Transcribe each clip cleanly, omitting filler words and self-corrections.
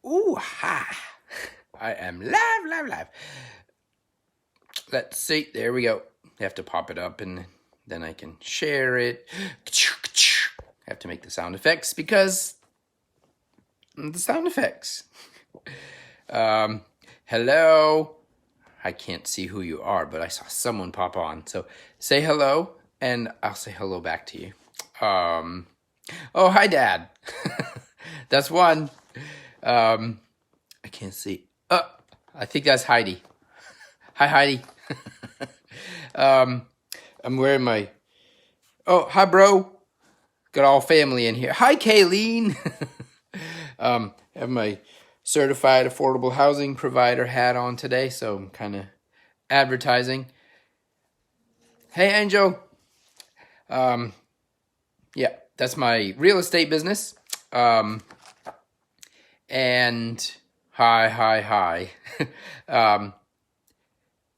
Ooh, ha. I am live. Let's see. There we go. I have to pop it up and then I can share it. I have to make the sound effects because the sound effects. Hello. I can't see who you are, but I saw someone pop on. So say hello and I'll say hello back to you. Oh, hi, Dad. That's one. I can't see. I think that's Heidi. Hi, Heidi. I'm wearing my... Oh, hi, bro. Got all family in here. Hi, Kayleen. Have my certified affordable housing provider hat on today, so I'm kind of advertising. Hey, Angel. Yeah, that's my real estate business. And hi.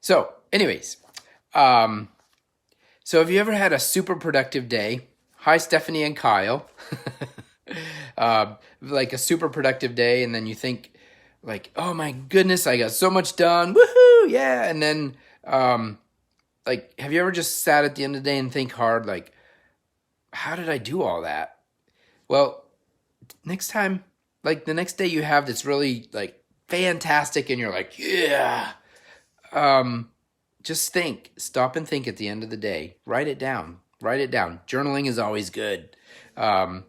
So, anyways, so have you ever had a super productive day? Hi, Stephanie and Kyle. Like a super productive day, and then you think, like, oh my goodness, I got so much done. Woohoo, yeah. And then, like, have you ever just sat at the end of the day and think hard, like, how did I do all that? Well, next time, like the next day you have that's really like fantastic and you're like, yeah. Just think, stop and think at the end of the day. Write it down. Journaling is always good. Write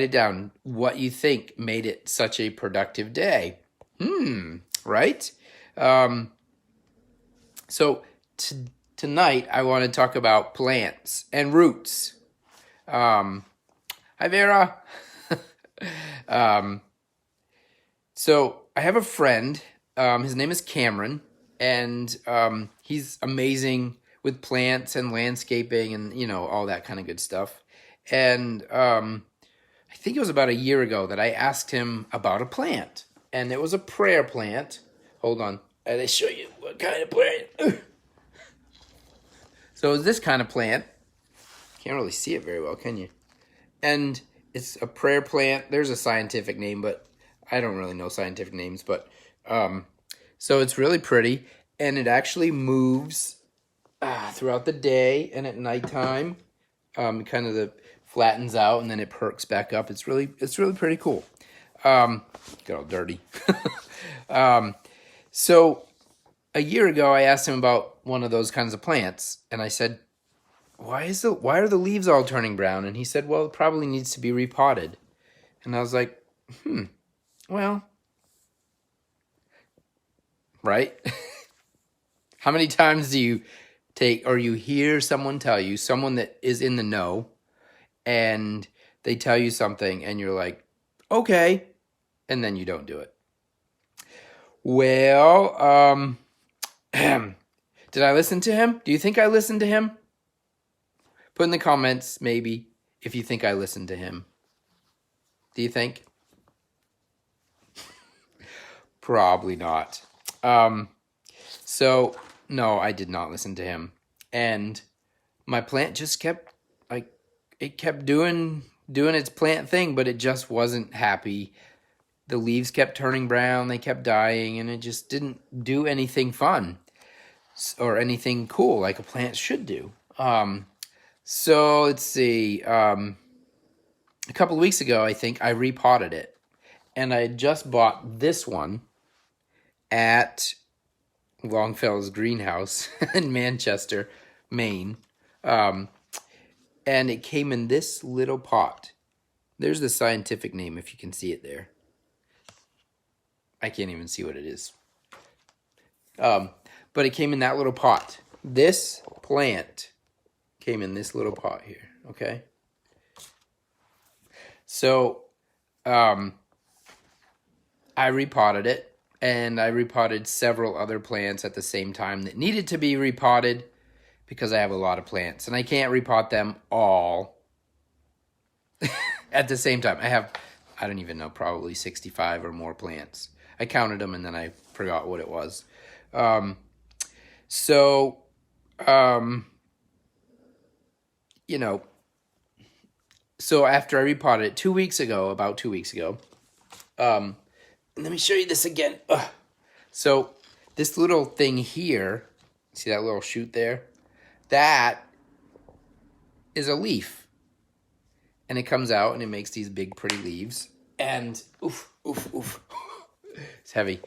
it down. What you think made it such a productive day. Right? So tonight I want to talk about plants and roots. Hi, Vera. So I have a friend. His name is Cameron, and he's amazing with plants and landscaping and, you know, all that kind of good stuff. And I think it was about a year ago that I asked him about a plant, and it was a prayer plant. Hold on. I'll show you what kind of plant. So it's this kind of plant. Can't really see it very well, can you? And it's a prayer plant. There's a scientific name, but I don't really know scientific names. But so it's really pretty, and it actually moves throughout the day and at nighttime. Kind of flattens out and then it perks back up. It's really pretty cool. Got all dirty. So a year ago, I asked him about one of those kinds of plants, and I said, why are the leaves all turning brown? And he said, well, it probably needs to be repotted. And I was like, well, right? How many times do you take, or you hear someone tell you, someone that is in the know, and they tell you something and you're like, okay, and then you don't do it? Well, did I listen to him? Do you think I listened to him? Put in the comments, maybe, if you think I listened to him. Do you think? Probably not. So, no, I did not listen to him. And my plant just kept, like, it kept doing its plant thing, but it just wasn't happy. The leaves kept turning brown, they kept dying, and it just didn't do anything fun or anything cool like a plant should do. So let's see. A couple of weeks ago, I think I repotted it, and I had just bought this one at Longfellow's greenhouse in Manchester, Maine. And it came in this little pot. There's the scientific name if you can see it there. I can't even see what it is. But it came in that little pot. This plant came in this little pot here, okay? So, I repotted it, and I repotted several other plants at the same time that needed to be repotted because I have a lot of plants, and I can't repot them all at the same time. I don't even know, probably 65 or more plants. I counted them, and then I forgot what it was. You know, so after I repotted it about 2 weeks ago, Let me show you this again. Ugh. So this little thing here, see that little shoot there? That is a leaf. And it comes out and it makes these big pretty leaves. And oof, oof, oof. It's heavy.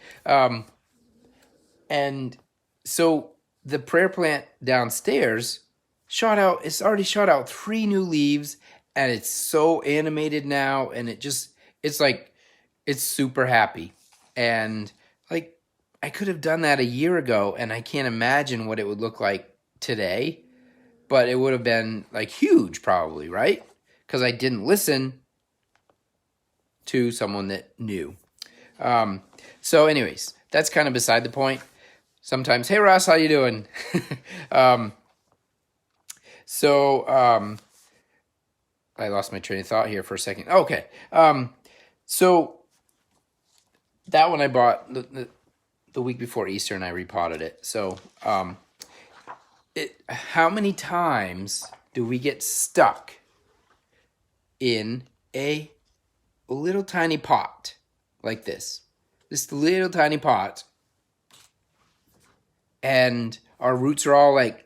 And so the prayer plant downstairs it's already shot out 3 new leaves, and it's so animated now, and it's like, it's super happy. And like, I could have done that a year ago, and I can't imagine what it would look like today, but it would have been like huge probably, right? Because I didn't listen to someone that knew. So anyways, that's kind of beside the point. Sometimes, hey Ross, how you doing? I lost my train of thought here for a second. Okay. So that one I bought the week before Easter, and I repotted it. So how many times do we get stuck in a little tiny pot like this? This little tiny pot, and our roots are all like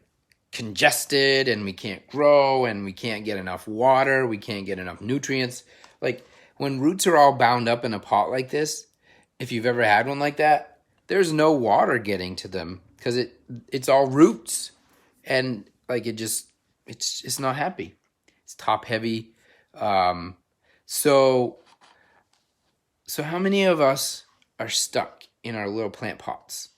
congested, and we can't grow, and we can't get enough water, we can't get enough nutrients. Like, when roots are all bound up in a pot like this, if you've ever had one like that, there's no water getting to them because it's all roots, and like it's not happy. It's top heavy. So how many of us are stuck in our little plant pots?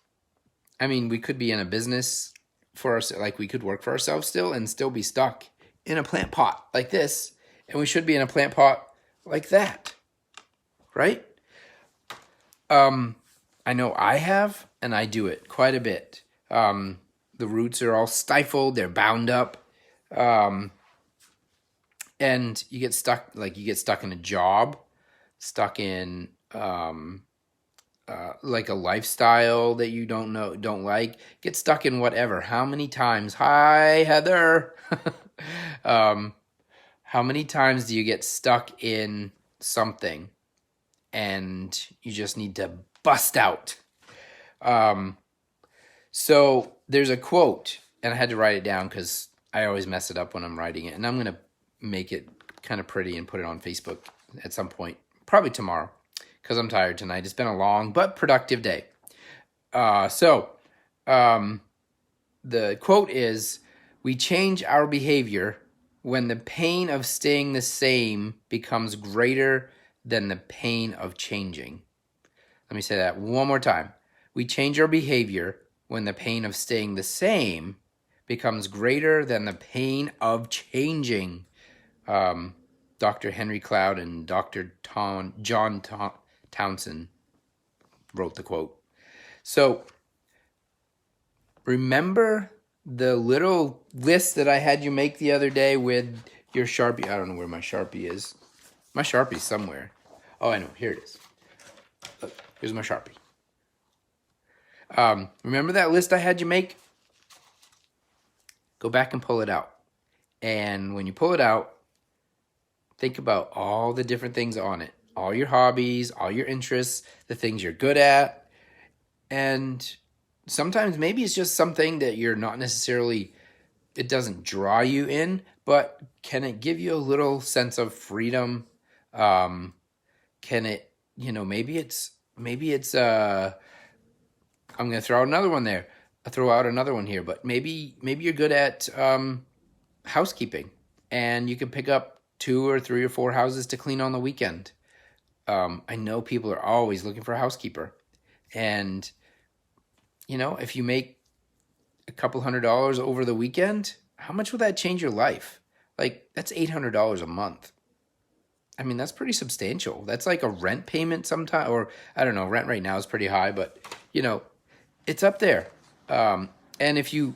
I mean, we could be in a business for us, like we could work for ourselves still and still be stuck in a plant pot like this, and we should be in a plant pot like that, right? I know I have, and I do it quite a bit. The roots are all stifled, they're bound up, and you get stuck in a job, stuck in like a lifestyle that you don't like, get stuck in whatever. How many times, hi Heather, how many times do you get stuck in something and you just need to bust out? So there's a quote, and I had to write it down because I always mess it up when I'm writing it, and I'm going to make it kind of pretty and put it on Facebook at some point, probably tomorrow, because I'm tired tonight. It's been a long but productive day. The quote is, "We change our behavior when the pain of staying the same becomes greater than the pain of changing." Let me say that one more time. We change our behavior when the pain of staying the same becomes greater than the pain of changing. Dr. Henry Cloud and Dr. John Townsend wrote the quote. So remember the little list that I had you make the other day with your Sharpie? I don't know where my Sharpie is. My Sharpie's somewhere. Oh, I know. Here it is. Look, here's my Sharpie. Remember that list I had you make? Go back and pull it out. And when you pull it out, think about all the different things on it. All your hobbies, all your interests, the things you're good at. And sometimes maybe it's just something that you're not necessarily, it doesn't draw you in, but can it give you a little sense of freedom? Can it, maybe it's, I'm going to throw out another one there. I'll throw out another one here, but maybe you're good at housekeeping, and you can pick up 2 or 3 or 4 houses to clean on the weekend. I know people are always looking for a housekeeper, and if you make a couple $100 over the weekend, how much would that change your life? Like, that's $800 a month. I mean, that's pretty substantial. That's like a rent payment sometime, or I don't know, rent right now is pretty high, but it's up there. And if you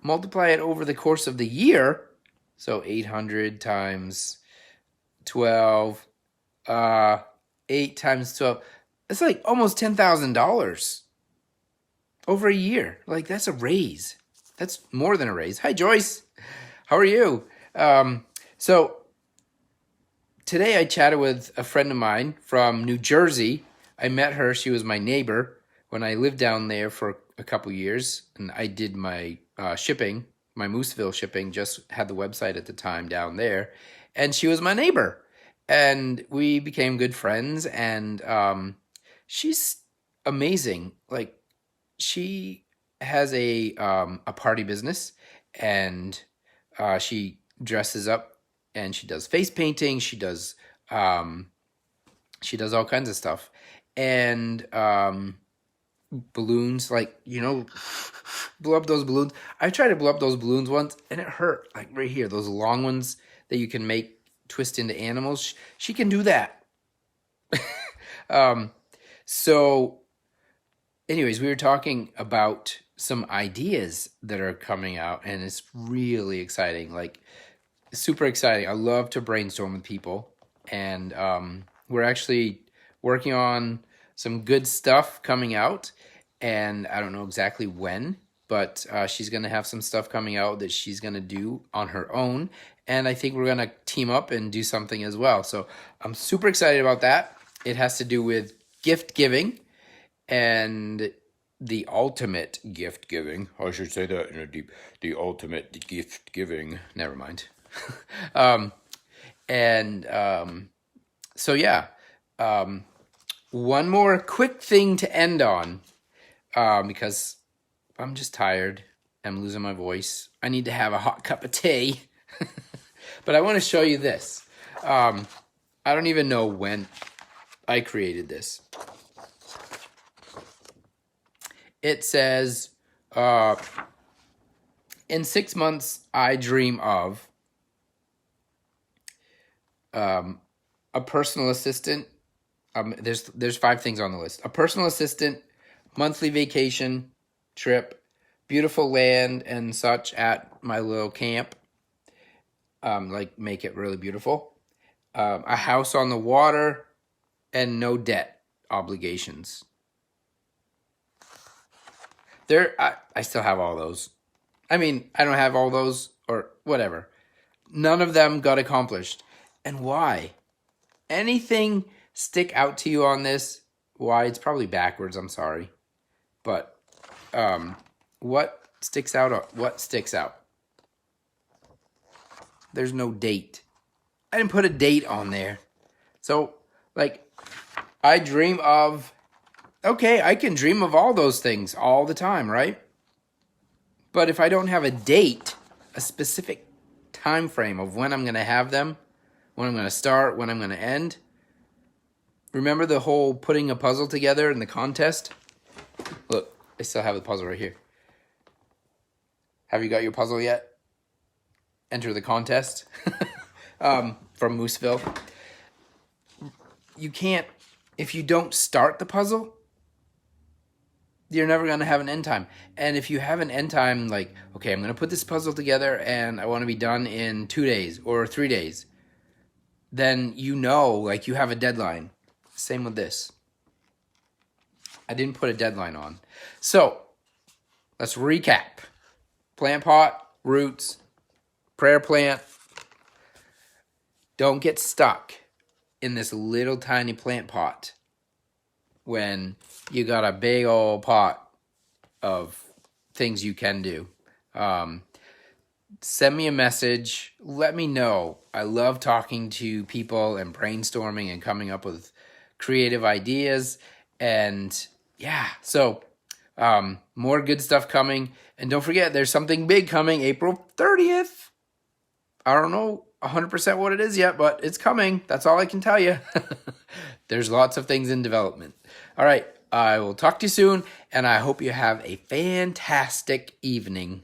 multiply it over the course of the year, so 800 times 12, 8 times 12, it's like almost $10,000 over a year. Like, that's a raise. That's more than a raise. Hi, Joyce. How are you? So today I chatted with a friend of mine from New Jersey. I met her. She was my neighbor when I lived down there for a couple years, and I did my shipping, my Mooseville shipping. Just had the website at the time down there, and she was my neighbor, and we became good friends. And she's amazing. Like, she has a party business, and she dresses up and she does face painting. She does all kinds of stuff, and balloons, like, blow up those balloons. I tried to blow up those balloons once, and it hurt, like right here, those long ones that you can make twist into animals. She can do that. So anyways, we were talking about some ideas that are coming out, and it's really exciting, like super exciting. I love to brainstorm with people, and we're actually working on some good stuff coming out, and I don't know exactly when, but she's going to have some stuff coming out that she's going to do on her own, and I think we're going to team up and do something as well. So I'm super excited about that. It has to do with gift giving, and the ultimate gift giving. I should say that in a deep, the ultimate gift giving. Never mind. So yeah, one more quick thing to end on, because I'm just tired. I'm losing my voice. I need to have a hot cup of tea. But I want to show you this. I don't even know when I created this. It says, in 6 months, I dream of a personal assistant. There's 5 things on the list. A personal assistant, monthly vacation trip, beautiful land and such at my little camp. Like, make it really beautiful. A house on the water, and no debt obligations. I still have all those. I mean, I don't have all those, or whatever. None of them got accomplished. And why? Anything stick out to you on this? Why? It's probably backwards, I'm sorry. But what sticks out? What sticks out? There's no date. I didn't put a date on there. So, like, I dream of... Okay, I can dream of all those things all the time, right? But if I don't have a date, a specific time frame of when I'm going to have them, when I'm going to start, when I'm going to end. Remember the whole putting a puzzle together in the contest? Look, I still have the puzzle right here. Have you got your puzzle yet? Enter the contest from Mooseville. You can't, if you don't start the puzzle, you're never going to have an end time. And if you have an end time, like, okay, I'm going to put this puzzle together and I want to be done in 2 days or 3 days, then like, you have a deadline. Same with this. I didn't put a deadline on. So, let's recap. Plant pot, roots, prayer plant. Don't get stuck in this little tiny plant pot when you got a big old pot of things you can do. Send me a message. Let me know. I love talking to people and brainstorming and coming up with creative ideas. And yeah, so more good stuff coming. And don't forget, there's something big coming April 30th. I don't know 100% what it is yet, but it's coming. That's all I can tell you. There's lots of things in development. All right, I will talk to you soon, and I hope you have a fantastic evening.